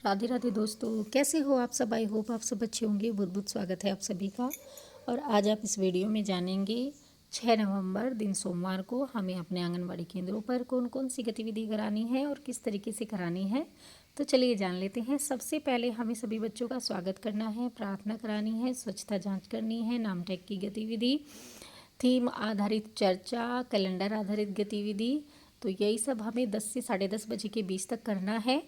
राधे राधे दोस्तों, कैसे हो आप सब। आई होप आप सब अच्छे होंगे। बहुत बहुत स्वागत है आप सभी का। और आज आप इस वीडियो में जानेंगे 6 नवंबर दिन सोमवार को हमें अपने आंगनबाड़ी केंद्रों पर कौन कौन सी गतिविधि करानी है और किस तरीके से करानी है। तो चलिए जान लेते हैं। सबसे पहले हमें सभी बच्चों का स्वागत करना है, प्रार्थना करानी है, स्वच्छता जाँच करनी है, नाम टैग की गतिविधि, थीम आधारित चर्चा, कैलेंडर आधारित गतिविधि। तो यही सब हमें 10 से 10:30 बजे के बीच तक करना है।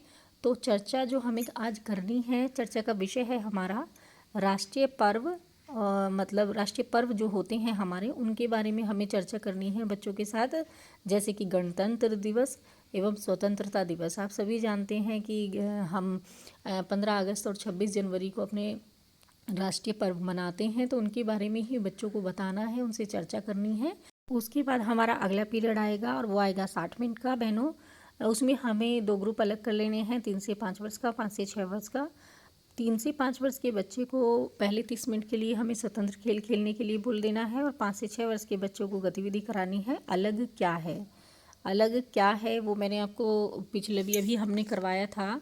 तो चर्चा जो हमें आज करनी है, चर्चा का विषय है हमारा राष्ट्रीय पर्व। मतलब राष्ट्रीय पर्व जो होते हैं हमारे, उनके बारे में हमें चर्चा करनी है बच्चों के साथ। जैसे कि गणतंत्र दिवस एवं स्वतंत्रता दिवस। आप सभी जानते हैं कि हम 15 अगस्त और 26 जनवरी को अपने राष्ट्रीय पर्व मनाते हैं। तो उनके बारे में ही बच्चों को बताना है, उनसे चर्चा करनी है। उसके बाद हमारा अगला पीरियड आएगा और वो आएगा 60 मिनट का बहनों। उसमें हमें 2 ग्रुप अलग कर लेने हैं, 3 से 5 वर्ष का, 5 से 6 वर्ष का। 3 से 5 वर्ष के बच्चे को पहले 30 मिनट के लिए हमें स्वतंत्र खेल खेलने के लिए बोल देना है। और 5 से 6 वर्ष के बच्चों को गतिविधि करानी है। अलग क्या है, अलग क्या है वो मैंने आपको पिछले भी अभी हमने करवाया था।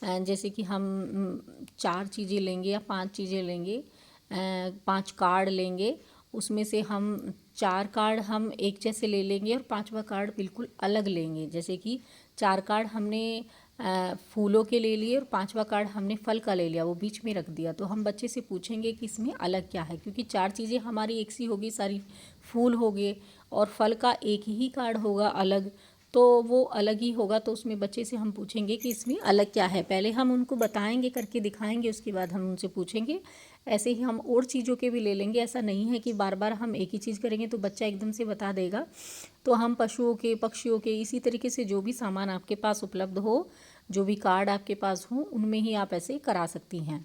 जैसे कि हम 4 चीज़ें लेंगे या 5 चीज़ें लेंगे, 5 कार्ड लेंगे। उसमें से हम 4 कार्ड हम एक जैसे ले लेंगे और 5वां कार्ड बिल्कुल अलग लेंगे। जैसे कि 4 कार्ड हमने फूलों के ले लिए और 5वां कार्ड हमने फल का ले लिया, वो बीच में रख दिया। तो हम बच्चे से पूछेंगे कि इसमें अलग क्या है, क्योंकि 4 चीज़ें हमारी एक सी होगी सारी। फूल हो गए और फल का एक ही कार्ड होगा अलग, तो वो अलग ही होगा। तो उसमें बच्चे से हम पूछेंगे कि इसमें अलग क्या है। पहले हम उनको बताएंगे, करके दिखाएंगे, उसके बाद हम उनसे पूछेंगे। ऐसे ही हम और चीज़ों के भी ले लेंगे। ऐसा नहीं है कि बार बार हम एक ही चीज़ करेंगे तो बच्चा एकदम से बता देगा। तो हम पशुओं के, पक्षियों के, इसी तरीके से जो भी सामान आपके पास उपलब्ध हो, जो भी कार्ड आपके पास हो, उनमें ही आप ऐसे करा सकती हैं।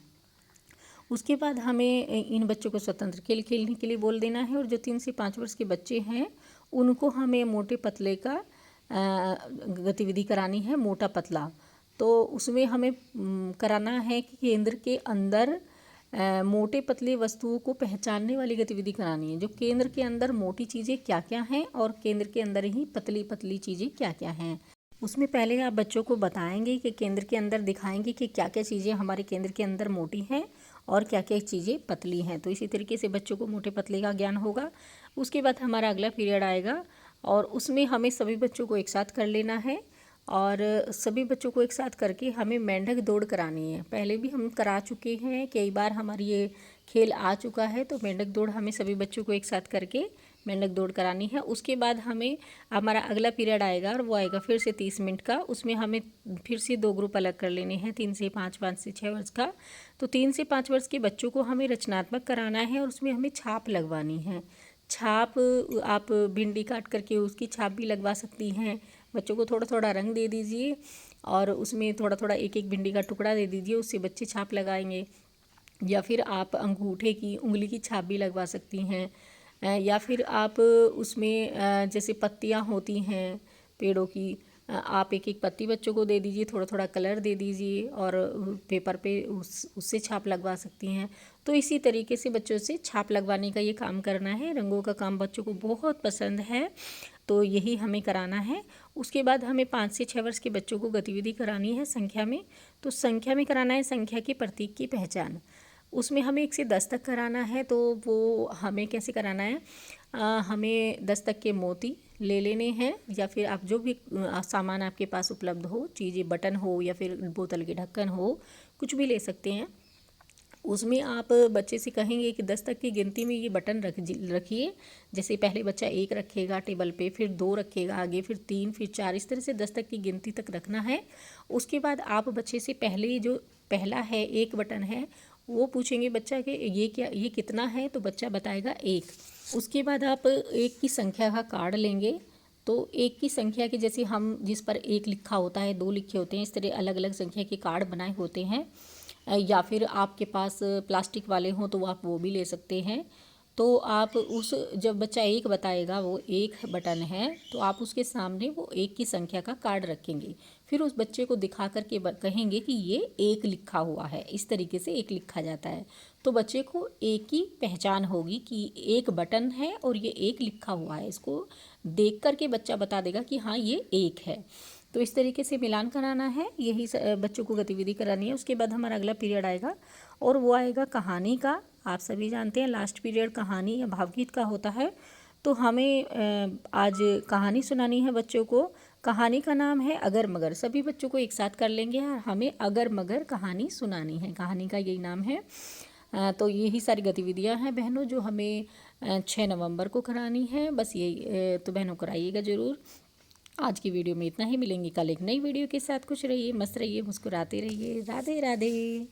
उसके बाद हमें इन बच्चों को स्वतंत्र खेल खेलने के लिए बोल देना है। और जो 3 से 5 वर्ष के बच्चे हैं उनको हमें मोटे पतले का गतिविधि करानी है, मोटा पतला। तो उसमें हमें कराना है कि केंद्र के अंदर मोटे पतले वस्तुओं को पहचानने वाली गतिविधि करानी है। जो केंद्र के अंदर मोटी चीज़ें क्या क्या हैं और केंद्र के अंदर ही पतली पतली चीज़ें क्या क्या हैं। उसमें पहले आप बच्चों को बताएंगे कि केंद्र के अंदर दिखाएंगे कि क्या क्या चीज़ें हमारे केंद्र के अंदर मोटी हैं और क्या क्या चीज़ें पतली हैं। तो इसी तरीके से बच्चों को मोटे पतले का ज्ञान होगा। उसके बाद हमारा अगला पीरियड आएगा और उसमें हमें सभी बच्चों को एक साथ कर लेना है। और सभी बच्चों को एक साथ करके हमें मेंढक दौड़ करानी है। पहले भी हम करा चुके हैं, कई बार हमारी ये खेल आ चुका है। तो मेंढक दौड़ हमें सभी बच्चों को एक साथ करके मेंढक दौड़ करानी है। उसके बाद हमें हमारा अगला पीरियड आएगा और वो आएगा फिर से 30 मिनट का। उसमें हमें फिर से 2 ग्रुप अलग कर लेने हैं, 3 से 5, 5 से 6 वर्ष का। तो 3 से 5 वर्ष के बच्चों को हमें रचनात्मक कराना है और उसमें हमें छाप लगवानी है। छाप आप भिंडी काट करके उसकी छाप भी लगवा सकती हैं। बच्चों को थोड़ा थोड़ा रंग दे दीजिए और उसमें थोड़ा थोड़ा एक एक भिंडी का टुकड़ा दे दीजिए, उससे बच्चे छाप लगाएंगे। या फिर आप अंगूठे की, उंगली की छाप भी लगवा सकती हैं। या फिर आप उसमें जैसे पत्तियां होती हैं पेड़ों की, आप एक एक पत्ती बच्चों को दे दीजिए, थोड़ा थोड़ा कलर दे दीजिए और पेपर पे उससे छाप लगवा सकती हैं। तो इसी तरीके से बच्चों से छाप लगवाने का ये काम करना है। रंगों का काम बच्चों को बहुत पसंद है, तो यही हमें कराना है। उसके बाद हमें 5 से 6 वर्ष के बच्चों को गतिविधि करानी है संख्या में। तो संख्या में कराना है संख्या के प्रतीक की पहचान। उसमें हमें 1 से 10 तक कराना है। तो वो हमें कैसे कराना है, हमें 10 तक के मोती ले लेने हैं। या फिर आप जो भी सामान आपके पास उपलब्ध हो, चीज़ें, बटन हो या फिर बोतल के ढक्कन हो, कुछ भी ले सकते हैं। उसमें आप बच्चे से कहेंगे कि 10 तक की गिनती में ये बटन रखिए। जैसे पहले बच्चा 1 रखेगा टेबल पे, फिर 2 रखेगा आगे, फिर 3, फिर 4, इस तरह से 10 तक की गिनती तक रखना है। उसके बाद आप बच्चे से पहले जो पहला है 1 बटन है, वो पूछेंगे बच्चा कि ये क्या, ये कितना है। तो बच्चा बताएगा 1। उसके बाद आप 1 की संख्या का कार्ड लेंगे। तो 1 की संख्या के, जैसे हम जिस पर 1 लिखा होता है, 2 लिखे होते हैं, इस तरह अलग अलग संख्या के कार्ड बनाए होते हैं। या फिर आपके पास प्लास्टिक वाले हों तो आप वो भी ले सकते हैं। तो आप उस, जब बच्चा 1 बताएगा, वो 1 बटन है, तो आप उसके सामने वो 1 की संख्या का कार्ड रखेंगे। फिर उस बच्चे को दिखा करके कहेंगे कि ये 1 लिखा हुआ है। इस तरीके से 1 लिखा जाता है। तो बच्चे को 1 की पहचान होगी कि 1 बटन है और ये 1 लिखा हुआ है। इसको देख करके बच्चा बता देगा कि हाँ ये 1 है। तो इस तरीके से मिलान कराना है, यही बच्चों को गतिविधि करानी है। उसके बाद हमारा अगला पीरियड आएगा और वो आएगा कहानी का। आप सभी जानते हैं लास्ट पीरियड कहानी या भावगीत का होता है। तो हमें आज कहानी सुनानी है बच्चों को। कहानी का नाम है अगर मगर। सभी बच्चों को एक साथ कर लेंगे और हमें अगर मगर कहानी सुनानी है। कहानी का यही नाम है। तो यही सारी गतिविधियां हैं बहनों जो हमें 6 नवंबर को करानी है। बस यही तो बहनों कराइएगा ज़रूर। आज की वीडियो में इतना ही। मिलेंगे कल एक नई वीडियो के साथ। खुश रहिए, मस्त रहिए, मुस्कुराते रहिए। राधे राधे।